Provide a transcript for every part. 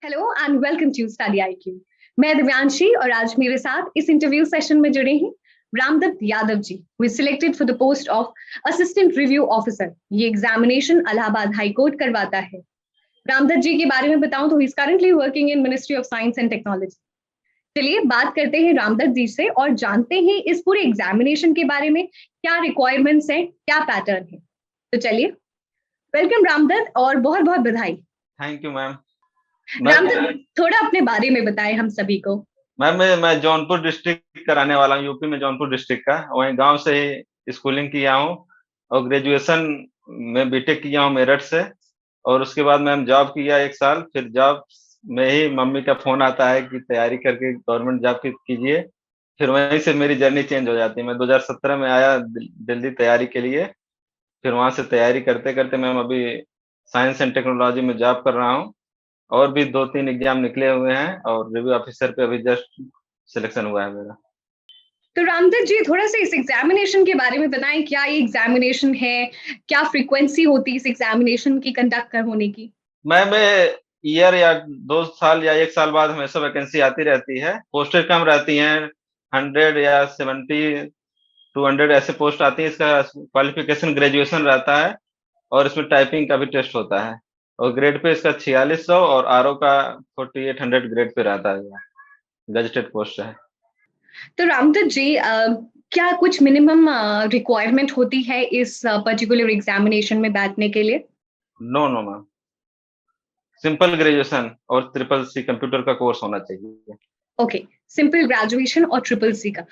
Hello and welcome to Study IQ. मैं दिव्यांशी और आज मेरे साथ इस इंटरव्यू सेशन में जुड़े हैं Ramdatt Yadav ji, who is selected for the post of assistant review officer. ये एग्जामिनेशन इलाहाबाद हाई कोर्ट करवाता है। रामदत्त जी के बारे में बताऊं तो he is currently working in Ministry of Science and Technology. चलिए बात करते हैं रामदत्त जी से और जानते हैं इस पूरे एग्जामिनेशन के बारे में क्या रिक्वायरमेंट्स हैं, क्या पैटर्न है। तो चलिए, वेलकम रामदत्त और बहुत बहुत बधाई। Thank you ma'am. रामदत्त, थोड़ा अपने बारे में बताएं हम सभी को। मैम मैं जौनपुर डिस्ट्रिक्ट का रहने वाला हूँ, यूपी में जौनपुर डिस्ट्रिक्ट का। वहीं गांव से ही स्कूलिंग किया हूँ और ग्रेजुएशन में बीटेक किया हूँ मेरठ से। और उसके बाद मैम जॉब किया 1 साल। फिर जॉब में ही मम्मी का फोन आता है कि तैयारी करके गवर्नमेंट जॉब की कीजिए। फिर वहीं से मेरी जर्नी चेंज हो जाती है। मैं 2017 में आया दिल्ली तैयारी के लिए। फिर वहां से तैयारी करते करते मैम अभी साइंस एंड टेक्नोलॉजी में जॉब कर रहा हूँ। और भी 2-3 एग्जाम निकले हुए हैं और रिव्यू ऑफिसर पे अभी जस्ट सिलेक्शन हुआ है मेरा। तो रामदत्त जी, थोड़ा सा इस एग्जामिनेशन के बारे में बताएं, क्या ये एग्जामिनेशन है, क्या फ्रीक्वेंसी होती है इस एग्जामिनेशन की कंडक्ट कर होने की। मैम ईयर या 2 साल या 1 साल बाद हमेशा वैकेंसी आती रहती है। पोस्टें कम रहती हैं, 100 या 70-200 ऐसे पोस्ट आती है। इसका क्वालिफिकेशन ग्रेजुएशन रहता है और इसमें टाइपिंग का भी टेस्ट होता है। और ग्रेड पे इसका 4600 और आरओ का 4800 ग्रेड पे रहता है। गजेटेड पोस्ट है। तो रामदत्त जी, क्या कुछ मिनिमम रिक्वायरमेंट होती है इस पर्टिकुलर एग्जामिनेशन में बैठने के लिए। No no ma'am, simple graduation और ट्रिपल सी कंप्यूटर का कोर्स होना चाहिए। ओके, सिंपल ग्रेजुएशन और ट्रिपल सी का।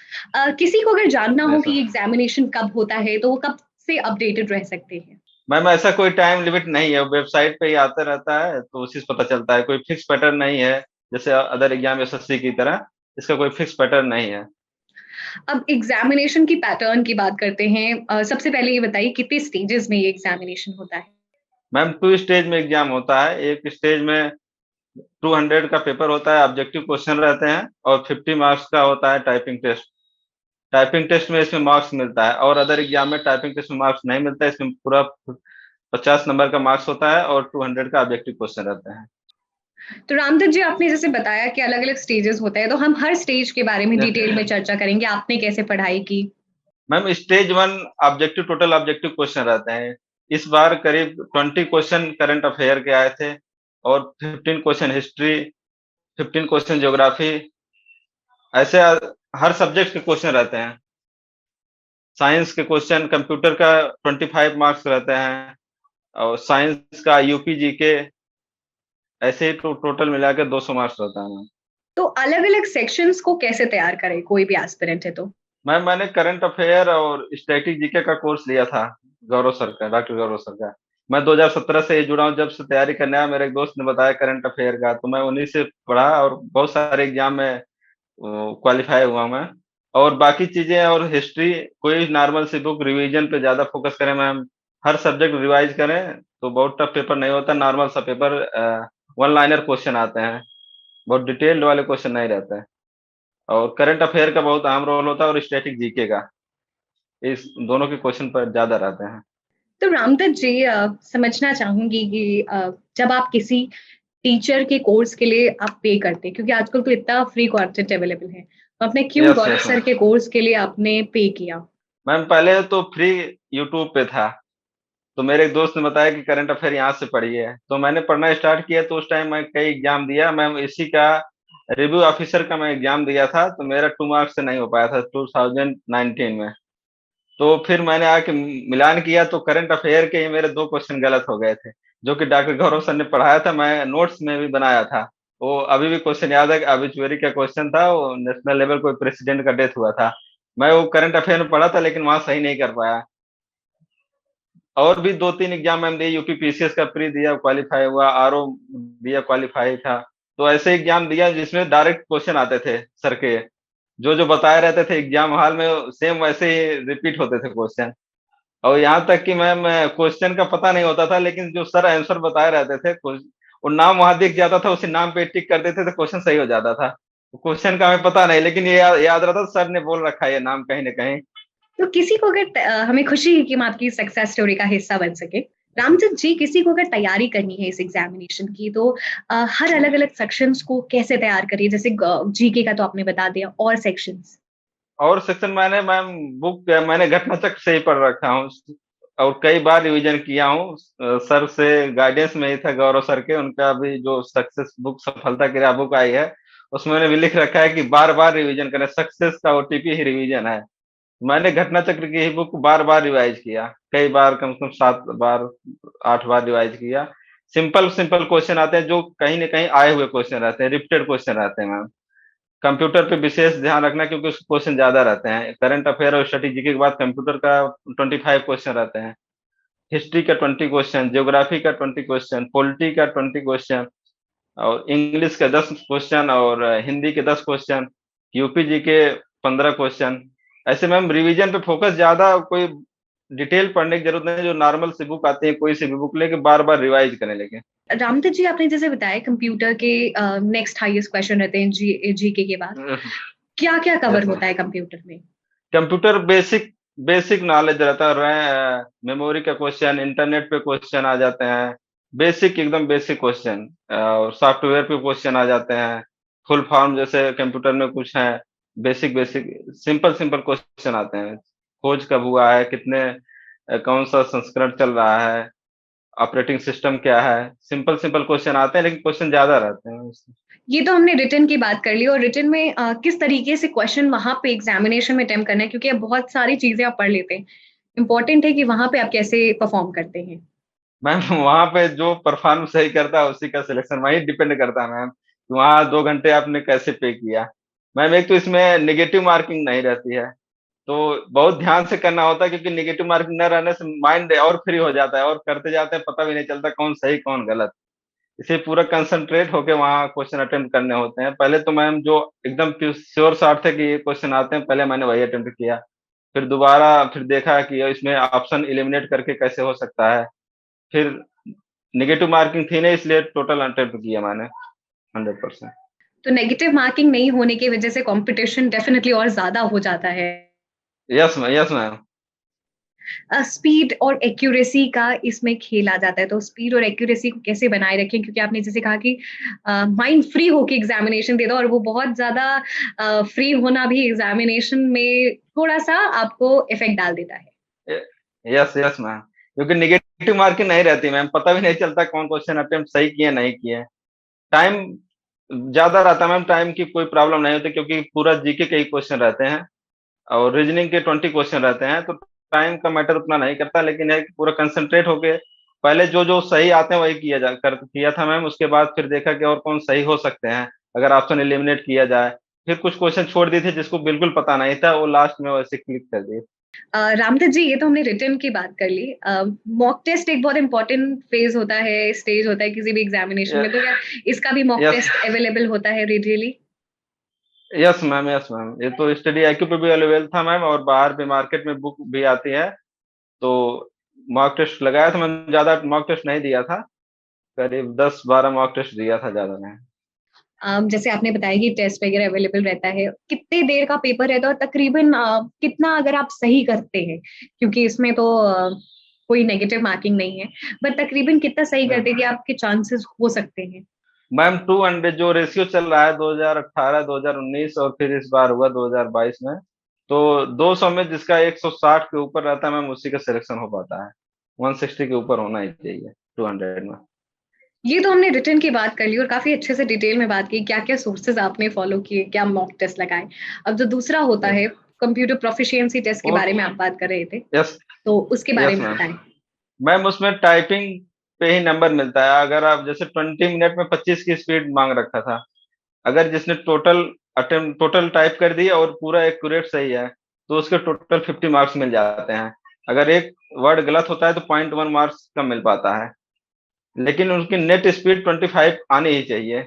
किसी को अगर जानना हो यस कि मैम। एग्जामिनेशन कब होता है तो वो कब से अपडेटेड रह सकते हैं। मैम ऐसा कोई टाइम लिमिट नहीं है, वेबसाइट पे ही आता रहता है तो उसी से पता चलता है। कोई फिक्स पैटर्न नहीं है जैसे अदर एग्जाम एसएससी की तरह। इसका कोई फिक्स पैटर्न नहीं है। अब एग्जामिनेशन की पैटर्न की बात करते हैं। सबसे पहले ये बताइए कितने स्टेजेस में ये एग्जामिनेशन होता है। मैम 2 स्टेज में एग्जाम होता है। एक स्टेज में 200 का पेपर होता है, ऑब्जेक्टिव क्वेश्चन रहते हैं और 50 मार्क्स का होता है टाइपिंग टेस्ट। टाइपिंग टेस्ट में इसमें मार्क्स मिलता है और अदर एग्जाम में टाइपिंग टेस्ट में मार्क्स नहीं मिलता है। इसमें पूरा 50 नंबर का मार्क्स होता है और 200 का ऑब्जेक्टिव क्वेश्चन रहता है। तो रामदत्त जी, आपने जैसे बताया कि अलग अलग स्टेजेस होते हैं, तो हम हर स्टेज के बारे में Yes. डिटेल में चर्चा करेंगे। आपने कैसे पढ़ाई की। Ma'am stage 1 objective total objective question रहते हैं। इस बार करीब 20 क्वेश्चन करंट अफेयर के आए थे और 15 क्वेश्चन हिस्ट्री, 15 क्वेश्चन ज्योग्राफी। ऐसे हर सब्जेक्ट के क्वेश्चन रहते हैं। साइंस के क्वेश्चन, कंप्यूटर का 25 मार्क्स रहते हैं और साइंस का यूपी जीके, ऐसे ही टोटल मिला के 200 मार्क्स रहता है मैम। तो अलग अलग सेक्शंस को कैसे तैयार करें, कोई भी एस्पिरेंट है तो। मैम मैंने करंट अफेयर और स्टैटिक जीके का कोर्स लिया था गौरव सर का, डॉक्टर गौरव सर का। मैं 2017 से जुड़ा हूँ। जब से तैयारी करने आया मेरे एक दोस्त ने बताया करंट अफेयर का, तो मैं उन्हीं से पढ़ा और बहुत सारे एग्जाम में क्वालिफाई हुआ मैं। और बाकी चीजें और हिस्ट्री कोई नॉर्मल सी बुक रिवीजन पे ज्यादा फोकस करें मैम। हर सब्जेक्ट रिवाइज करें तो बहुत टफ पेपर नहीं होता। नॉर्मल सा पेपर, वन लाइनर क्वेश्चन आते हैं, बहुत डिटेल्ड वाले क्वेश्चन नहीं रहते हैं। और करंट अफेयर का बहुत अहम रोल होता है और स्टैटिक जीके का, इस दोनों के क्वेश्चन पर ज्यादा रहते हैं। तो रामदत्त जी, समझना चाहूंगी कि जब आप किसी टीचर के कोर्स के लिए आप पे करते हैं, क्योंकि आजकल तो इतना फ्री कंटेंट अवेलेबल है, तो आपने क्यों यस गौरव यस सर मैम। के कोर्स के लिए आपने पे किया। मैम पहले तो फ्री यूट्यूब पे था, तो मेरे एक दोस्त ने बताया कि करंट अफेयर यहाँ से पढ़िए, तो मैंने पढ़ना स्टार्ट किया। तो उस टाइम मैं कई एग्जाम दिया मैम। इसी का रिव्यू ऑफिसर का मैं एग्जाम दिया था तो मेरा 2 मार्क्स से नहीं हो पाया था 2019 में। तो फिर मैंने आके मिलान किया तो करंट अफेयर के ही मेरे 2 क्वेश्चन गलत हो गए थे, जो कि डॉक्टर गौरव सर ने पढ़ाया था। मैं नोट्स में भी बनाया था। वो अभी भी क्वेश्चन याद है कि ऑब्ituary का क्वेश्चन था। वो नेशनल लेवल कोई प्रेसिडेंट का डेथ हुआ था। मैं वो करंट अफेयर में पढ़ा था लेकिन वहां सही नहीं कर पाया। और भी 2-3 एग्जाम मैंने दिए। यूपी पीसीएस का प्री दिया, क्वालिफाई हुआ। आरओ दिया, क्वालिफाई था। तो ऐसे एग्जाम दिया जिसमें डायरेक्ट क्वेश्चन आते थे सर के, जो जो बताए रहते थे एग्जाम हॉल में सेम वैसे ही रिपीट होते थे क्वेश्चन। और यहाँ तक कि मैम क्वेश्चन का पता नहीं होता था लेकिन जो सर आंसर बताए रहते थे, वो नाम वहां दिख जाता था, उसी नाम पे टिक कर देते थे, क्वेश्चन सही हो जाता था। क्वेश्चन का हमें पता नहीं लेकिन ये याद रहता था सर ने बोल रखा है ये नाम कहीं ना कहीं। तो किसी को अगर हमें खुशी है कि हम आपकी सक्सेस स्टोरी का हिस्सा बन सके, रामचंद्र जी, किसी को अगर तैयारी करनी है इस एग्जामिनेशन की तो हर अलग अलग सेक्शंस को कैसे तैयार करिए? जैसे जीके का तो आपने बता दिया, और सेक्शंस? और सेक्शन मैंने मैम बुक मैंने घटना चक्र से ही पढ़ रखा हूँ और कई बार रिवीजन किया हूँ। सर से गाइडेंस में ही था, गौरव सर के, उनका भी जो सक्सेस बुक सफलता की राह बुक आई है उसमें मैंने भी लिख रखा है कि बार बार रिवीजन करें, सक्सेस का ओटीपी ही रिवीजन है। मैंने घटना चक्र की ही बुक बार बार रिवाइज किया, कई बार, कम से कम 7 बार 8 बार रिवाइज किया। सिंपल सिंपल क्वेश्चन आते हैं जो कहीं ना कहीं आए हुए क्वेश्चन रहते हैं, रिपीटेड क्वेश्चन रहते हैं मैम। कंप्यूटर पे विशेष ध्यान रखना क्योंकि उसके क्वेश्चन ज्यादा रहते हैं। करंट अफेयर और स्ट्रेटेजी के बाद कंप्यूटर का 25 क्वेश्चन रहते हैं, हिस्ट्री का 20 क्वेश्चन, ज्योग्राफी का 20 क्वेश्चन, पॉलिटी का 20 क्वेश्चन, और इंग्लिश का 10 क्वेश्चन, और हिंदी के 10 क्वेश्चन, यूपी जी के 15 क्वेश्चन। ऐसे मैम रिवीजन पे फोकस ज्यादा, कोई डिटेल पढ़ने की जरूरत नहीं है, जो नॉर्मल सी बुक आती है कोई सी भी बुक लेके बार बार रिवाइज करने लगे। रामचंद्र जी, आपने जैसे बताया कंप्यूटर के नेक्स्ट हाईएस्ट क्वेश्चन रहते हैं जीके के बाद, क्या क्या कवर यस मैम। होता है कंप्यूटर में? कंप्यूटर बेसिक बेसिक नॉलेज रहता है, मेमोरी का क्वेश्चन, इंटरनेट पे क्वेश्चन आ जाते हैं, बेसिक एकदम बेसिक क्वेश्चन, और सॉफ्टवेयर पे क्वेश्चन आ जाते हैं, फुल फॉर्म जैसे कंप्यूटर में कुछ है, basic basic simple simple question आते हैं। खोज कब हुआ है, कितने कौन सा संस्करण चल रहा है, ऑपरेटिंग सिस्टम क्या है, सिंपल सिंपल क्वेश्चन आते हैं लेकिन क्वेश्चन ज्यादा रहते हैं उसमें। ये तो हमने रिटर्न की बात कर ली, और रिटर्न में किस तरीके से क्वेश्चन वहां पे एग्जामिनेशन में अटेम्प्ट करना है, क्योंकि अब बहुत सारी चीजें आप पढ़ लेते हैं, इंपॉर्टेंट है कि वहां पे आप कैसे परफॉर्म करते हैं। मैम वहां पे जो परफॉर्म सही करता है उसी का सिलेक्शन वही डिपेंड करता है मैम, वहाँ 2 घंटे आपने कैसे पे किया। मैम एक तो इसमें नेगेटिव मार्किंग नहीं रहती है, तो बहुत ध्यान से करना होता है, क्योंकि नेगेटिव मार्किंग न रहने से माइंड और फ्री हो जाता है और करते जाते हैं, पता भी नहीं चलता कौन सही कौन गलत। इसे पूरा कंसंट्रेट होके वहाँ क्वेश्चन अटेम्प्ट करने होते हैं। पहले तो मैम जो एकदम श्योर शॉट थे कि ये क्वेश्चन आते हैं, पहले मैंने वही अटेम्प्ट किया, फिर दोबारा फिर देखा कि इसमें ऑप्शन एलिमिनेट करके कैसे हो सकता है, फिर नेगेटिव मार्किंग थी नहीं इसलिए टोटल अटेम्प्ट किया मैंने 100%। तो नेगेटिव मार्किंग नहीं होने की वजह से कंपटीशन डेफिनेटली और ज्यादा हो जाता है। Yes ma'am, yes ma'am. Speed और एक्यूरेसी का इसमें खेल आ जाता है, तो स्पीड और एक्यूरेसी को कैसे बनाए रखें? क्योंकि आपने जैसे कहा कि माइंड फ्री होके एग्जामिनेशन दे दो, और वो बहुत ज्यादा फ्री होना भी एग्जामिनेशन में थोड़ा सा आपको इफेक्ट डाल देता है। यस यस मैम, क्योंकि नेगेटिव मार्किंग नहीं रहती मैम, पता भी नहीं चलता कौन क्वेश्चन अटेम्प्ट सही किए नहीं किए। टाइम ज्यादा रहता है मैम, टाइम की कोई प्रॉब्लम नहीं होती क्योंकि पूरा जीके के ही क्वेश्चन रहते हैं और रीजनिंग के 20 क्वेश्चन रहते हैं, तो टाइम का मैटर उतना नहीं करता, लेकिन है कि पूरा कंसंट्रेट होके पहले जो जो सही आते हैं वही किया था मैम। उसके बाद फिर देखा कि और कौन सही हो सकते हैं अगर ऑप्शन एलिमिनेट किया जाए। फिर कुछ क्वेश्चन छोड़ दिए थे जिसको बिल्कुल पता नहीं था, वो लास्ट में वैसे क्लिक कर दिए। रामदत्त जी, ये तो हमने रिटर्न की बात कर ली। मॉक टेस्ट एक बहुत इंपॉर्टेंट फेज होता है, स्टेज होता है किसी भी एग्जामिनेशन में, तो क्या इसका भी मॉक यस टेस्ट अवेलेबल होता है radially? Yes ma'am, yes ma'am, ये तो स्टडी आईक्यू पे भी अवेलेबल था मैम, और बाहर भी मार्केट में बुक भी आती है, तो मॉक टेस्ट लगाया था मैम। ज्यादा मॉक टेस्ट नहीं दिया था, करीब 10-12 मॉक टेस्ट दिया था, ज्यादा नहीं। जैसे आपने बताया कि टेस्ट वगैरह अवेलेबल रहता है, कितने देर का पेपर रहता है और तकरीबन कितना अगर आप सही करते हैं, क्योंकि इसमें तो कोई नेगेटिव मार्किंग नहीं है, बट तकरीबन कितना सही करते हैं कि आपके चांसेस हो सकते हैं? मैम 200 जो रेशियो चल रहा है 2018 2019 और फिर इस बार हुआ 2022 में, तो 200 में जिसका 160 के ऊपर रहता है मैम उसी का सिलेक्शन हो पाता है। 160 के ऊपर होना ही चाहिए 200 में। ये तो हमने रिटर्न की बात कर ली और काफी अच्छे से डिटेल में बात की, क्या क्या सोर्सेज आपने फॉलो किए, क्या मॉक टेस्ट लगाए। अब जो दूसरा होता है कंप्यूटर प्रोफिशिएंसी टेस्ट के बारे में आप बात कर रहे थे, यस तो उसके बारे यस में मैम। बताएं। मैम उसमें टाइपिंग पे ही नंबर मिलता है, अगर आप जैसे 20 मिनट में 25 की स्पीड मांग रखा था, अगर जिसने टोटल टाइप कर दिया और पूरा एक्यूरेट सही है तो उसके टोटल 50 मार्क्स मिल जाते हैं। अगर एक वर्ड गलत होता है तो 0.1 मार्क्स कम मिल पाता है, लेकिन उनकी नेट स्पीड 25 आनी ही चाहिए।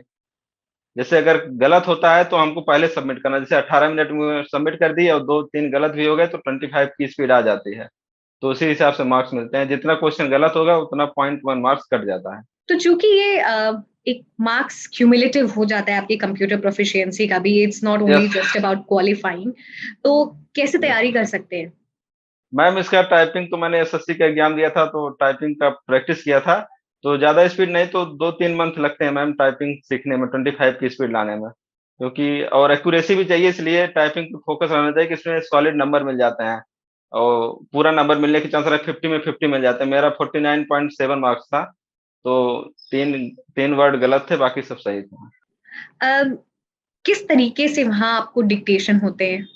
जैसे अगर गलत होता है तो हमको पहले सबमिट करना, जैसे 18 मिनट में सबमिट कर दिए और 2-3 गलत भी हो गए तो 25 की स्पीड आ जाती है, तो उसी हिसाब से मार्क्स मिलते हैं। जितना क्वेश्चन गलत होगा उतना 0.1 मार्क्स कट जाता है। तो चूंकि ये एक मार्क्स क्यूमुलेटिव हो जाता है आपकी कंप्यूटर प्रोफिशिएंसी का भी, it's not only yes just about qualifying, तो कैसे यस तैयारी कर सकते हैं? मैम इसका टाइपिंग तो मैंने एसएससी का एग्जाम दिया था, तो टाइपिंग का प्रैक्टिस किया था। तो ज्यादा स्पीड नहीं तो 2-3 मंथ लगते हैं मैम टाइपिंग सीखने में, 25 की स्पीड लाने में। क्योंकि और एक्यूरेसी भी चाहिए, इसलिए टाइपिंग पे फोकस रहना चाहिए कि इसमें सॉलिड नंबर मिल जाते हैं। और पूरा नंबर मिलने के चांस रहा 50 में 50 मिल जाते हैं। मेरा 49.7 मार्क्स था। तो तीन तीन वर्ड गलत थे, बाकी सब सही थे। किस तरीके से वहां आपको डिक्टेशन होते हैं?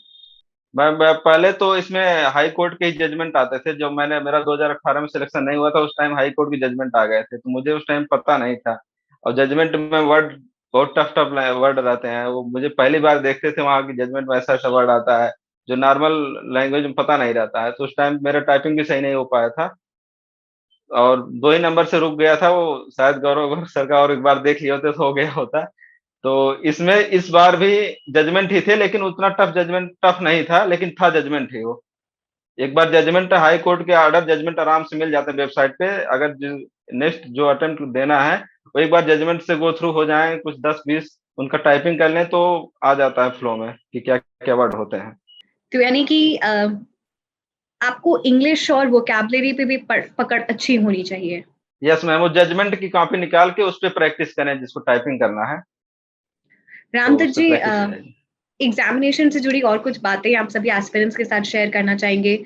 मैं पहले तो इसमें हाई कोर्ट के जजमेंट आते थे। जब मेरा 2018 में सिलेक्शन नहीं हुआ था, उस टाइम हाई कोर्ट के जजमेंट आ गए थे, तो मुझे उस टाइम पता नहीं था। और जजमेंट में वर्ड बहुत टफ टफ वर्ड रहते हैं, वो मुझे पहली बार देखते थे वहां की जजमेंट में ऐसा ऐसा वर्ड आता है जो नॉर्मल लैंग्वेज में पता नहीं रहता है। तो उस टाइम मेरा टाइपिंग भी सही नहीं हो पाया था, और 2 ही नंबर से रुक गया था वो। शायद गौरव सर का और एक बार देख लिया होते तो हो गया होता। तो इसमें इस बार भी जजमेंट ही थे, लेकिन उतना टफ नहीं था, लेकिन था जजमेंट ही वो। एक बार जजमेंट हाई कोर्ट के ऑर्डर जजमेंट आराम से मिल जाते हैं वेबसाइट पे। अगर नेक्स्ट जो अटेम्प्ट देना है वो एक बार जजमेंट से गो थ्रू हो जाए, कुछ 10-20 उनका टाइपिंग कर लें, तो आ जाता है फ्लो में कि क्या क्या वर्ड होते हैं। तो यानी कि आपको इंग्लिश और वोकैबलरी पे भी पकड़ अच्छी होनी चाहिए। यस मैम, वो जजमेंट की कॉपी निकाल के उस पर प्रैक्टिस करें जिसको टाइपिंग करना है, तो रामदत्त उस पर जी, प्रैक्टिस हो जाएगी। एग्जामिनेशन से जुड़ी और कुछ बातें आप सभी एस्पिरेंट्स के साथ शेयर करना चाहेंगे?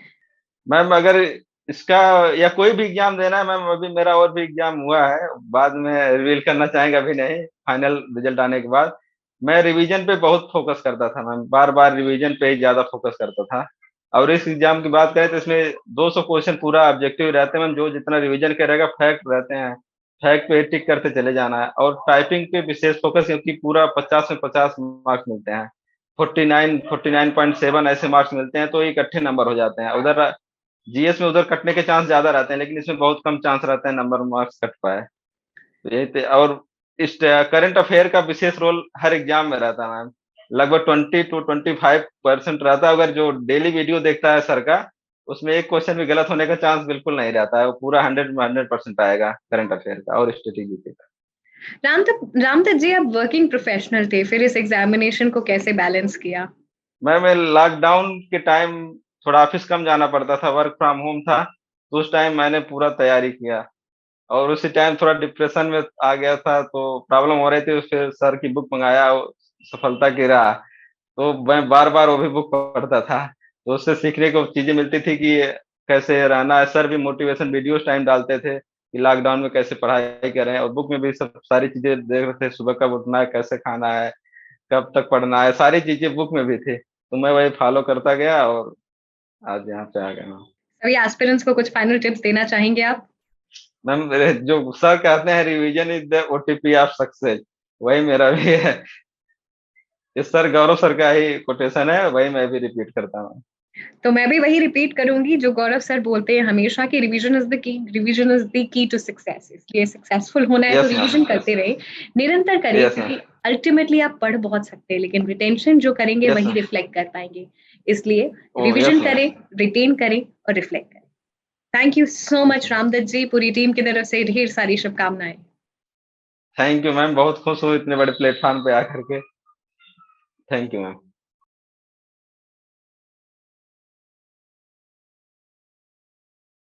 मैम अगर इसका या कोई भी एग्जाम देना है मैम, अभी मेरा और भी एग्जाम हुआ है, बाद में रिवील करना चाहेंगे, अभी नहीं, फाइनल रिजल्ट आने के बाद। मैं रिवीजन पे बहुत फोकस करता था मैम, बार बार रिवीजन पे ही ज्यादा फोकस करता था। और इस एग्जाम की बात करें तो इसमें 200 क्वेश्चन पूरा ऑब्जेक्टिव रहते हैं मैम, जो जितना रिवीजन करेगा फैक्ट रहते हैं, फैक्ट पे टिक करते चले जाना है। और टाइपिंग पे विशेष फोकस, क्योंकि पूरा 50 में 50 मार्क्स मिलते हैं, 49 ऐसे मार्क्स मिलते हैं, तो इकट्ठे नंबर हो जाते हैं। उधर जीएस में उधर कटने के चांस ज्यादा रहते हैं, लेकिन इसमें बहुत कम चांस रहते हैं नंबर मार्क्स कट पाए। तो यही थे। और इस करंट अफेयर का विशेष रोल हर एग्जाम में रहता है मैम, लगभग 20 to 25% रहता है। अगर जो डेली वीडियो देखता है सर का, उसमें एक क्वेश्चन भी गलत होने का चांस बिल्कुल नहीं रहता है, वो पूरा 100% आएगा करंट अफेयर का और स्ट्रेटेजी का। रामदत्त जी, आप वर्किंग प्रोफेशनल थे, फिर इस एग्जामिनेशन को कैसे बैलेंस किया? मैं लॉकडाउन के टाइम थोड़ा ऑफिस कम जाना पड़ता था, वर्क फ्रॉम होम था, तो उस टाइम मैंने पूरा तैयारी किया। और उसी टाइम थोड़ा डिप्रेशन में आ गया था, तो प्रॉब्लम हो रही थी, फिर सर की बुक मंगाया, सफलता की राह। तो मैं बार बार वो भी बुक पढ़ता था, तो उससे सीखने को चीजें मिलती थी कि कैसे रहना है। सर भी मोटिवेशन वीडियोस टाइम डालते थे कि लॉकडाउन में कैसे पढ़ाई करें, और बुक में भी सब सारी चीजें देख रहे थे, सुबह कब उठना है, कैसे खाना है, कब तक पढ़ना है, सारी चीजें बुक में भी थी। तो मैं वही फॉलो करता गया और आज यहाँ पे आ गया मैं। सभी एस्पिरेंट्स को कुछ फाइनल टिप्स देना चाहेंगे आप? मैम जो सर कहते हैं revision is the OTP of success, वही मेरा भी है। इस सर गौरव सर का ही कोटेशन है, वही मैं भी रिपीट करता हूँ। तो मैं भी वही रिपीट करूंगी जो गौरव सर बोलते हैं हमेशा, कि revision is the key, revision is the key to success. इसलिए सक्सेसफुल होना है तो यस मैम, रिवीजन यस, करते रहे, निरंतर करें, यस मैम, क्योंकि अल्टीमेटली आप पढ़ बहुत सकते हैं, लेकिन रिटेंशन जो करेंगे यस वही मैम। रिफ्लेक्ट कर पाएंगे। इसलिए ओ रिवीजन यस मैम। करें, रिटेन करें और रिफ्लेक्ट करें। Thank you so much Ramdatt ji, पूरी टीम की तरफ से ढेर सारी शुभकामनाएं। थैंक यू मैम, बहुत खुश हूँ इतने बड़े प्लेटफॉर्म पे आकर के। Thank you ma'am.